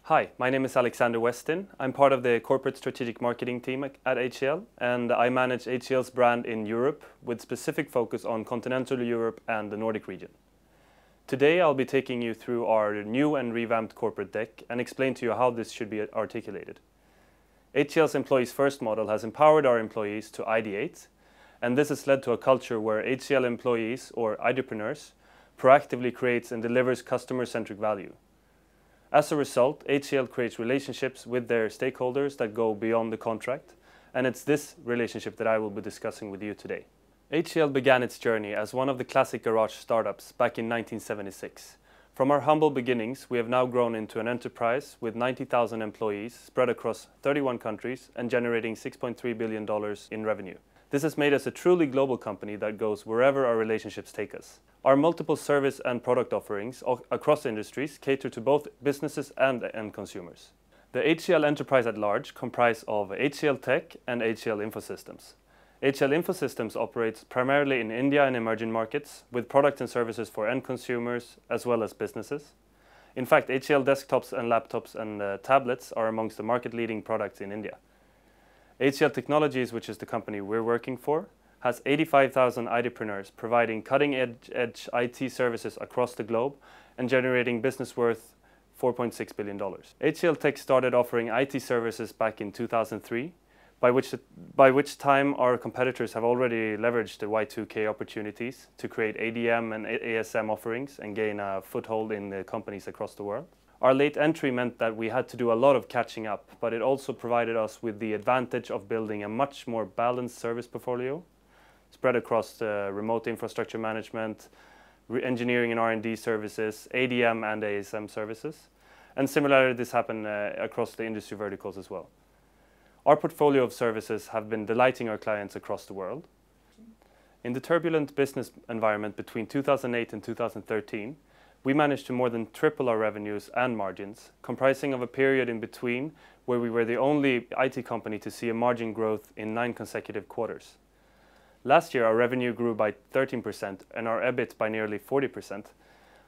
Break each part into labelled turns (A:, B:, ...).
A: Hi, my name is Alexander Westin. I'm part of the corporate strategic marketing team at HCL, and I manage HCL's brand in Europe with specific focus on continental Europe and the Nordic region. Today I'll be taking you through our new and revamped corporate deck and explain to you how this should be articulated. HCL's Employees First model has empowered our employees to ideate, and this has led to a culture where HCL employees, or Ideapreneurs, proactively creates and delivers customer-centric value. As a result, HCL creates relationships with their stakeholders that go beyond the contract, and it's this relationship that I will be discussing with you today. HCL began its journey as one of the classic garage startups back in 1976. From our humble beginnings, we have now grown into an enterprise with 90,000 employees spread across 31 countries and generating $6.3 billion in revenue. This has made us a truly global company that goes wherever our relationships take us. Our multiple service and product offerings across industries cater to both businesses and end consumers. The HCL enterprise at large comprise of HCL Tech and HCL Infosystems. HCL Infosystems operates primarily in India and emerging markets with products and services for end consumers as well as businesses. In fact, HCL desktops and laptops and tablets are amongst the market-leading products in India. HCL Technologies, which is the company we're working for, has 85,000 Ideapreneurs providing cutting-edge IT services across the globe and generating business worth $4.6 billion. HCL Tech started offering IT services back in 2003, by which time our competitors have already leveraged the Y2K opportunities to create ADM and ASM offerings and gain a foothold in the companies across the world. Our late entry meant that we had to do a lot of catching up, but it also provided us with the advantage of building a much more balanced service portfolio, spread across the remote infrastructure management, engineering and R&D services, ADM and ASM services. And similarly, this happened across the industry verticals as well. Our portfolio of services have been delighting our clients across the world. In the turbulent business environment between 2008 and 2013, we managed to more than triple our revenues and margins, comprising of a period in between where we were the only IT company to see a margin growth in 9 consecutive quarters. Last year, our revenue grew by 13% and our EBIT by nearly 40%.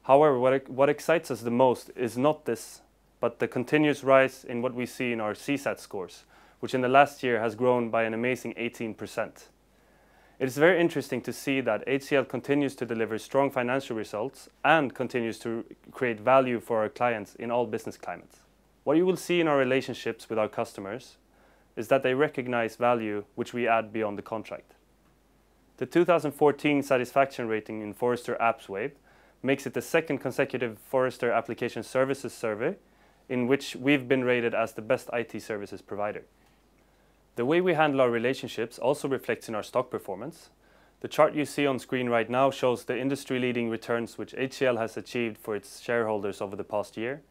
A: However, what excites us the most is not this, but the continuous rise in what we see in our CSAT scores, which in the last year has grown by an amazing 18%. It is very interesting to see that HCL continues to deliver strong financial results and continues to create value for our clients in all business climates. What you will see in our relationships with our customers is that they recognize value which we add beyond the contract. The 2014 satisfaction rating in Forrester AppsWave makes it the second consecutive Forrester Application Services survey in which we've been rated as the best IT services provider. The way we handle our relationships also reflects in our stock performance. The chart you see on screen right now shows the industry-leading returns which HCL has achieved for its shareholders over the past year.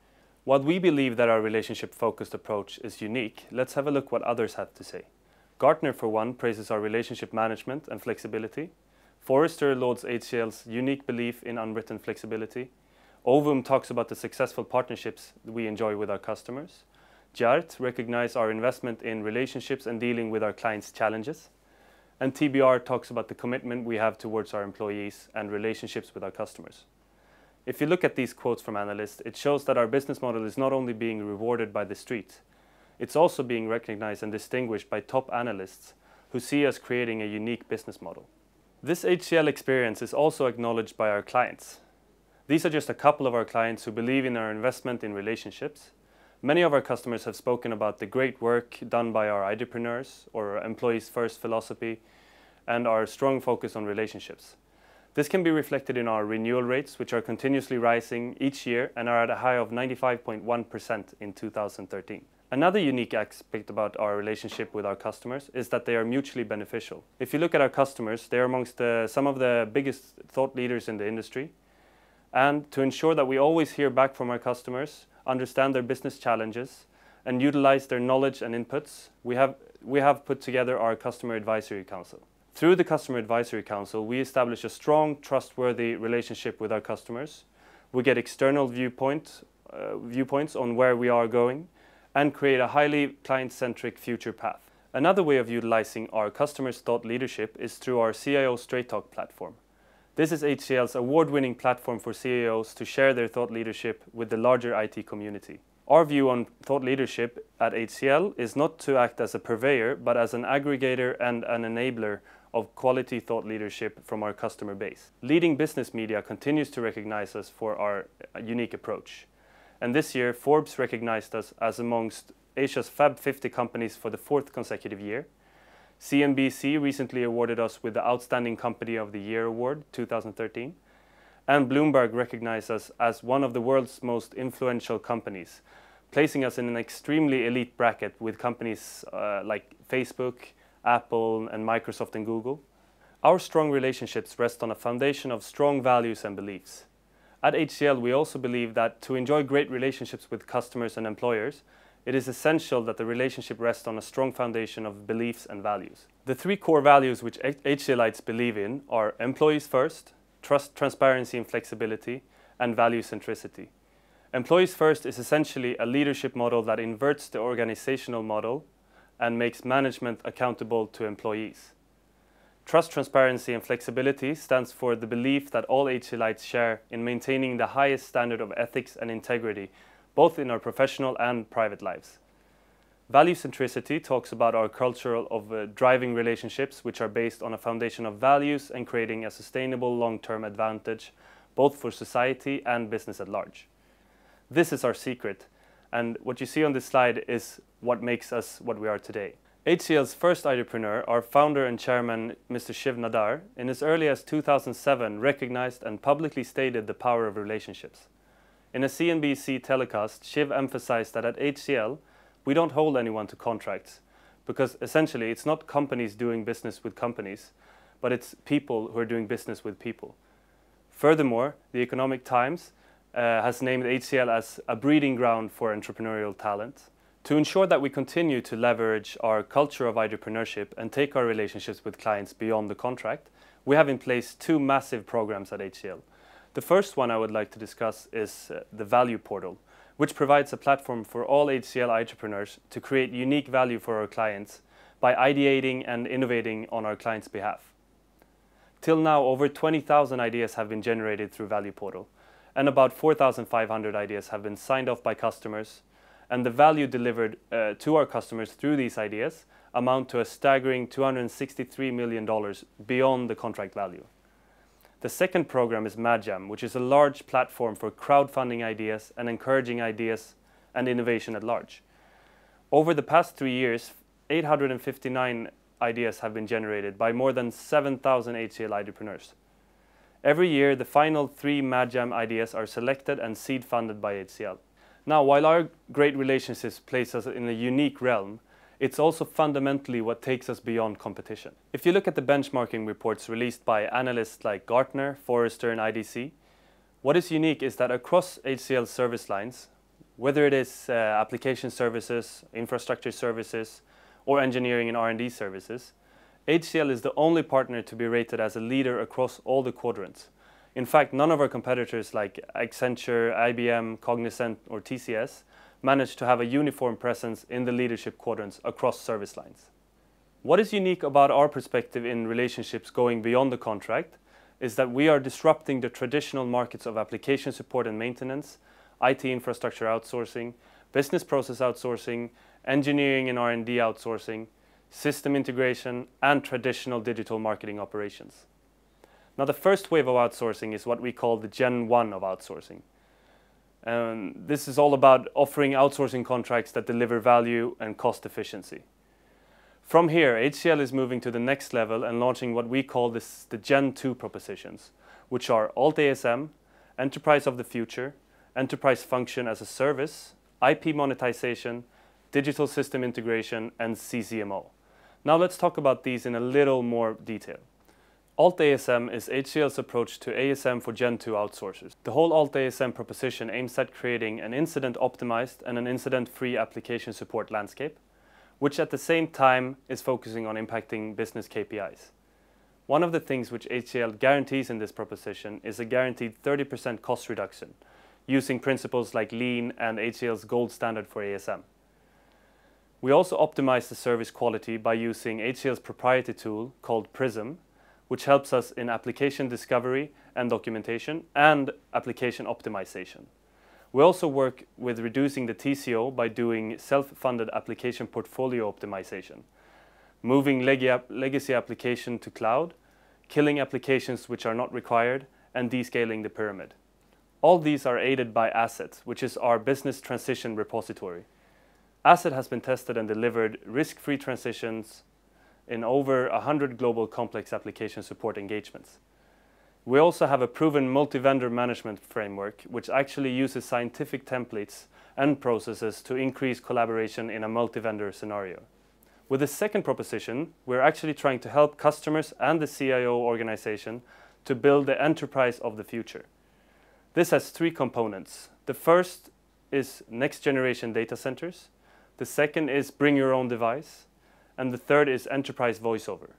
A: While we believe that our relationship-focused approach is unique, let's have a look what others have to say. Gartner, for one, praises our relationship management and flexibility. Forrester lauds HCL's unique belief in unwritten flexibility. Ovum talks about the successful partnerships we enjoy with our customers. Csr recognizes our investment in relationships and dealing with our clients' challenges. And TBR talks about the commitment we have towards our employees and relationships with our customers. If you look at these quotes from analysts, it shows that our business model is not only being rewarded by the street, it's also being recognized and distinguished by top analysts who see us creating a unique business model. This HCL experience is also acknowledged by our clients. These are just a couple of our clients who believe in our investment in relationships. Many of our customers have spoken about the great work done by our Ideapreneurs, or Employees First philosophy, and our strong focus on relationships. This can be reflected in our renewal rates, which are continuously rising each year and are at a high of 95.1% in 2013. Another unique aspect about our relationship with our customers is that they are mutually beneficial. If you look at our customers, they are amongst some of the biggest thought leaders in the industry. And to ensure that we always hear back from our customers, understand their business challenges, and utilize their knowledge and inputs, we have put together our Customer Advisory Council. Through the Customer Advisory Council, we establish a strong, trustworthy relationship with our customers. We get external viewpoints on where we are going and create a highly client-centric future path. Another way of utilizing our customers' thought leadership is through our CIO Straight Talk platform. This is HCL's award-winning platform for CIOs to share their thought leadership with the larger IT community. Our view on thought leadership at HCL is not to act as a purveyor, but as an aggregator and an enabler of quality thought leadership from our customer base. Leading business media continues to recognize us for our unique approach. And this year, Forbes recognized us as amongst Asia's Fab 50 companies for the 4th consecutive year. CNBC recently awarded us with the Outstanding Company of the Year Award 2013. And Bloomberg recognized us as one of the world's most influential companies, placing us in an extremely elite bracket with companies like Facebook, Apple, and Microsoft and Google. Our strong relationships rest on a foundation of strong values and beliefs. At HCL, we also believe that to enjoy great relationships with customers and employers, it is essential that the relationship rests on a strong foundation of beliefs and values. The 3 core values which HCLites believe in are employees first, trust, transparency and flexibility, and value centricity. Employees first is essentially a leadership model that inverts the organizational model and makes management accountable to employees. Trust, transparency and flexibility stands for the belief that all HCLites share in maintaining the highest standard of ethics and integrity, both in our professional and private lives. Value centricity talks about our culture of driving relationships which are based on a foundation of values and creating a sustainable long-term advantage, both for society and business at large. This is our secret, and what you see on this slide is what makes us what we are today. HCL's first Ideapreneur, our founder and chairman, Mr. Shiv Nadar, in as early as 2007 recognized and publicly stated the power of relationships. In a CNBC telecast, Shiv emphasized that at HCL, we don't hold anyone to contracts, because essentially it's not companies doing business with companies, but it's people who are doing business with people. Furthermore, the Economic Times has named HCL as a breeding ground for entrepreneurial talent. To ensure that we continue to leverage our culture of entrepreneurship and take our relationships with clients beyond the contract, we have in place 2 massive programs at HCL. The first one I would like to discuss is the Value Portal, which provides a platform for all HCL entrepreneurs to create unique value for our clients by ideating and innovating on our clients' behalf. Till now, over 20,000 ideas have been generated through Value Portal, and about 4,500 ideas have been signed off by customers, and the value delivered to our customers through these ideas amount to a staggering $263 million beyond the contract value. The second program is MadJam, which is a large platform for crowdfunding ideas and encouraging ideas and innovation at large. Over the past 3 years, 859 ideas have been generated by more than 7,000 HCL Ideapreneurs. Every year, the final 3 MadJam ideas are selected and seed funded by HCL. Now, while our great relationships place us in a unique realm, it's also fundamentally what takes us beyond competition. If you look at the benchmarking reports released by analysts like Gartner, Forrester and IDC, what is unique is that across HCL service lines, whether it is application services, infrastructure services, or engineering and R&D services, HCL is the only partner to be rated as a leader across all the quadrants. In fact, none of our competitors like Accenture, IBM, Cognizant or TCS manage to have a uniform presence in the leadership quadrants across service lines. What is unique about our perspective in relationships going beyond the contract is that we are disrupting the traditional markets of application support and maintenance, IT infrastructure outsourcing, business process outsourcing, engineering and R&D outsourcing, system integration, and traditional digital marketing operations. Now, the first wave of outsourcing is what we call the Gen 1 of outsourcing. This is all about offering outsourcing contracts that deliver value and cost efficiency. From here, HCL is moving to the next level and launching what we call the Gen 2 propositions, which are Alt-ASM, Enterprise of the Future, Enterprise Function as a Service, IP monetization, Digital System Integration, and CCMO. Now let's talk about these in a little more detail. Alt-ASM is HCL's approach to ASM for Gen 2 outsourcers. The whole Alt-ASM proposition aims at creating an incident-optimized and an incident-free application support landscape, which at the same time is focusing on impacting business KPIs. One of the things which HCL guarantees in this proposition is a guaranteed 30% cost reduction, using principles like Lean and HCL's gold standard for ASM. We also optimize the service quality by using HCL's proprietary tool called Prism, which helps us in application discovery and documentation and application optimization. We also work with reducing the TCO by doing self-funded application portfolio optimization, moving legacy application to cloud, killing applications which are not required, and descaling the pyramid. All these are aided by Asset, which is our business transition repository. Asset has been tested and delivered risk-free transitions in over 100 global complex application support engagements. We also have a proven multi-vendor management framework, which actually uses scientific templates and processes to increase collaboration in a multi-vendor scenario. With the second proposition, we're actually trying to help customers and the CIO organization to build the enterprise of the future. This has three components. The first is next generation data centers. The second is bring your own device. And the third is enterprise voiceover.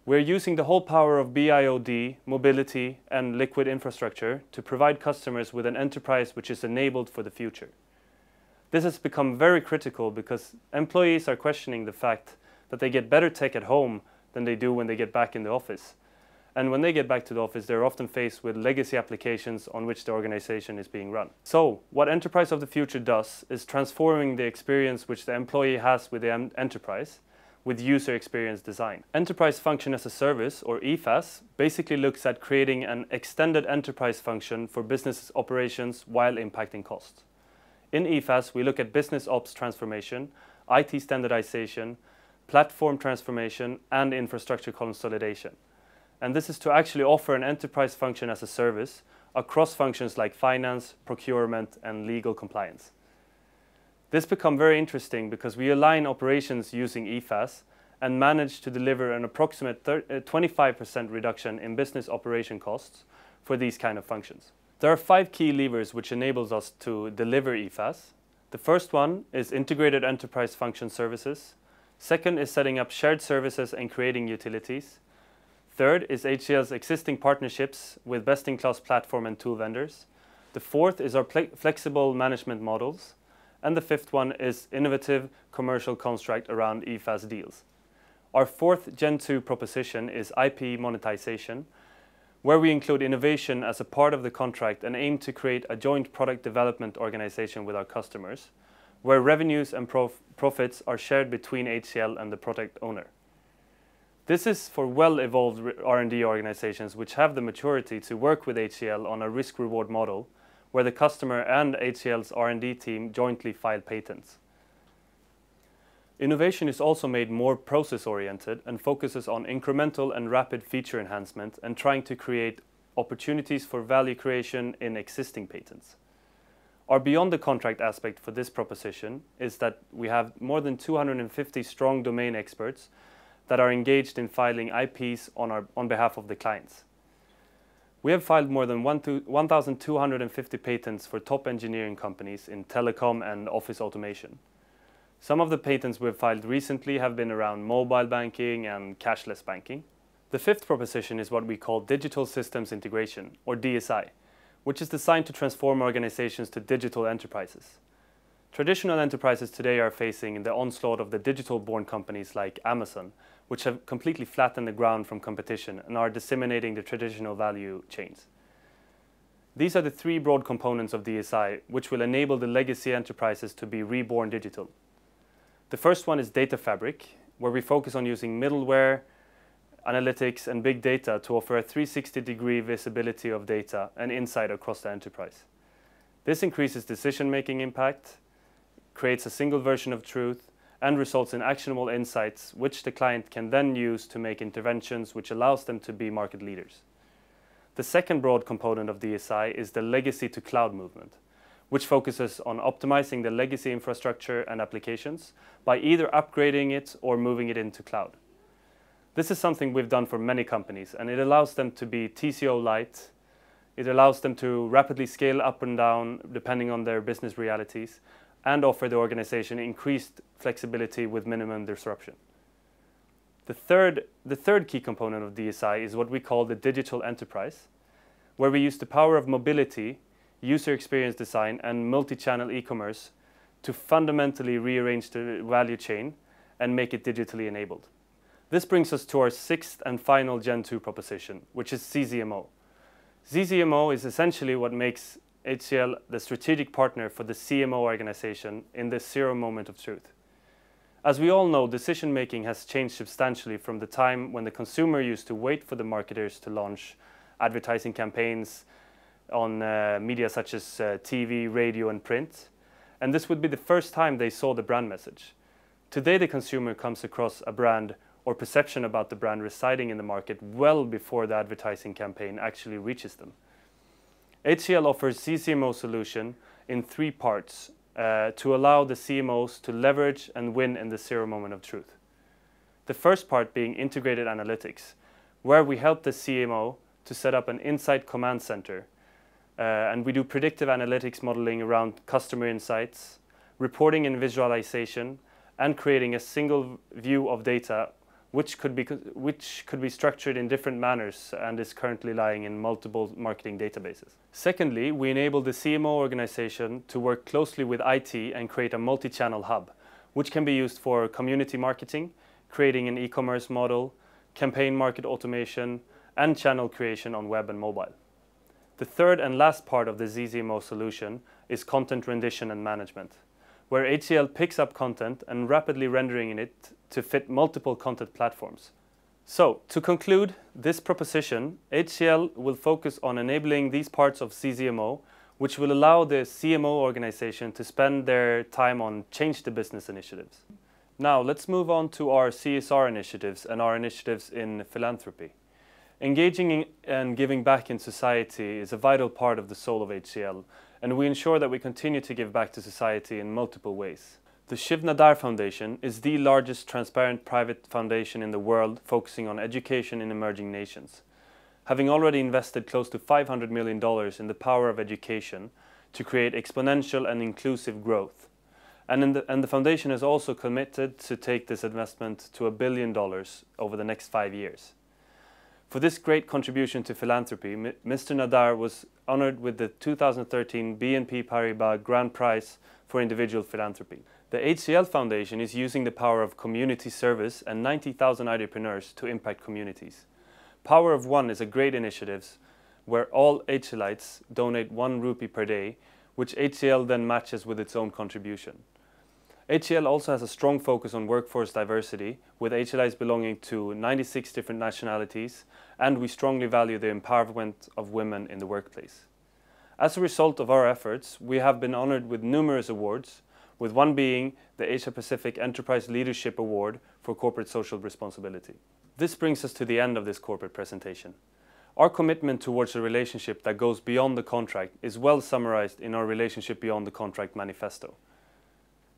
A: We're using the whole power of BIOD, mobility, and liquid infrastructure to provide customers with an enterprise which is enabled for the future. This has become very critical because employees are questioning the fact that they get better tech at home than they do when they get back in the office. And when they get back to the office, they're often faced with legacy applications on which the organization is being run. So, what Enterprise of the Future does is transforming the experience which the employee has with the enterprise with user experience design. Enterprise Function as a Service, or EFAS, basically looks at creating an extended enterprise function for business operations while impacting costs. In EFAS, we look at business ops transformation, IT standardization, platform transformation, and infrastructure consolidation. And this is to actually offer an enterprise function as a service across functions like finance, procurement, and legal compliance. This becomes very interesting because we align operations using EFAS and manage to deliver an approximate 25% reduction in business operation costs for these kind of functions. There are 5 key levers which enables us to deliver EFAS. The first one is integrated enterprise function services. Second is setting up shared services and creating utilities. Third is HCL's existing partnerships with best-in-class platform and tool vendors. The fourth is our flexible management models. And the fifth one is innovative commercial construct around EFAS deals. Our fourth Gen 2 proposition is IP monetization, where we include innovation as a part of the contract and aim to create a joint product development organization with our customers, where revenues and profits are shared between HCL and the product owner. This is for well-evolved R&D organizations which have the maturity to work with HCL on a risk-reward model where the customer and HCL's R&D team jointly file patents. Innovation is also made more process-oriented and focuses on incremental and rapid feature enhancement and trying to create opportunities for value creation in existing patents. Our beyond the contract aspect for this proposition is that we have more than 250 strong domain experts that are engaged in filing IPs on behalf of the clients. We have filed more than 1,250 patents for top engineering companies in telecom and office automation. Some of the patents we've filed recently have been around mobile banking and cashless banking. The fifth proposition is what we call Digital Systems Integration, or DSI, which is designed to transform organizations to digital enterprises. Traditional enterprises today are facing the onslaught of the digital-born companies like Amazon, which have completely flattened the ground from competition and are disseminating the traditional value chains. These are the 3 broad components of DSI, which will enable the legacy enterprises to be reborn digital. The first one is Data Fabric, where we focus on using middleware, analytics, and big data to offer a 360-degree visibility of data and insight across the enterprise. This increases decision-making impact, creates a single version of truth, and results in actionable insights which the client can then use to make interventions which allows them to be market leaders. The second broad component of DSI is the legacy to cloud movement, which focuses on optimizing the legacy infrastructure and applications by either upgrading it or moving it into cloud. This is something we've done for many companies, and it allows them to be TCO light. It allows them to rapidly scale up and down depending on their business realities, and offer the organization increased flexibility with minimum disruption. The third key component of DSI is what we call the digital enterprise, where we use the power of mobility, user experience design, and multi-channel e-commerce to fundamentally rearrange the value chain and make it digitally enabled. This brings us to our 6th and final Gen 2 proposition, which is CZMO. CZMO is essentially what makes HCL the strategic partner for the CMO organization in this zero moment of truth. As we all know, decision making has changed substantially from the time when the consumer used to wait for the marketers to launch advertising campaigns on media such as TV, radio and print. And this would be the first time they saw the brand message. Today the consumer comes across a brand or perception about the brand residing in the market well before the advertising campaign actually reaches them. HCL offers CCMO solution in 3 parts to allow the CMOs to leverage and win in the zero moment of truth. The first part being integrated analytics, where we help the CMO to set up an insight command center. And we do predictive analytics modeling around customer insights, reporting and visualization, and creating a single view of data which could be structured in different manners and is currently lying in multiple marketing databases. Secondly, we enable the CMO organization to work closely with IT and create a multi-channel hub, which can be used for community marketing, creating an e-commerce model, campaign market automation, and channel creation on web and mobile. The third and last part of the CCMO solution is content rendition and management, where HCL picks up content and rapidly rendering it to fit multiple content platforms. So, to conclude this proposition, HCL will focus on enabling these parts of CCMO, which will allow the CMO organization to spend their time on change the business initiatives. Now, let's move on to our CSR initiatives and our initiatives in philanthropy. Engaging in and giving back in society is a vital part of the soul of HCL, and we ensure that we continue to give back to society in multiple ways. The Shiv Nadar Foundation is the largest transparent private foundation in the world focusing on education in emerging nations, having already invested close to $500 million in the power of education to create exponential and inclusive growth. And the foundation is also committed to take this investment to $1 billion over the next 5 years. For this great contribution to philanthropy, Mr. Nadar was honored with the 2013 BNP Paribas Grand Prize for Individual Philanthropy. The HCL Foundation is using the power of community service and 90,000 Ideapreneurs to impact communities. Power of One is a great initiative where all HCLites donate 1 rupee per day, which HCL then matches with its own contribution. HCL also has a strong focus on workforce diversity, with HCLites belonging to 96 different nationalities, and we strongly value the empowerment of women in the workplace. As a result of our efforts, we have been honored with numerous awards, with one being the Asia Pacific Enterprise Leadership Award for Corporate Social Responsibility. This brings us to the end of this corporate presentation. Our commitment towards a relationship that goes beyond the contract is well summarized in our Relationship Beyond the Contract Manifesto.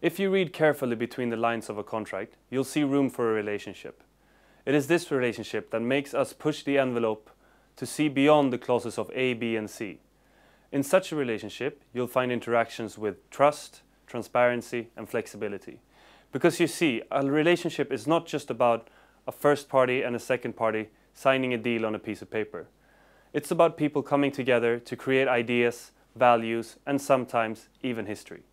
A: If you read carefully between the lines of a contract, you'll see room for a relationship. It is this relationship that makes us push the envelope to see beyond the clauses of A, B, and C. In such a relationship, you'll find interactions with trust, transparency, and flexibility. Because you see, a relationship is not just about a first party and a second party signing a deal on a piece of paper. It's about people coming together to create ideas, values, and sometimes even history.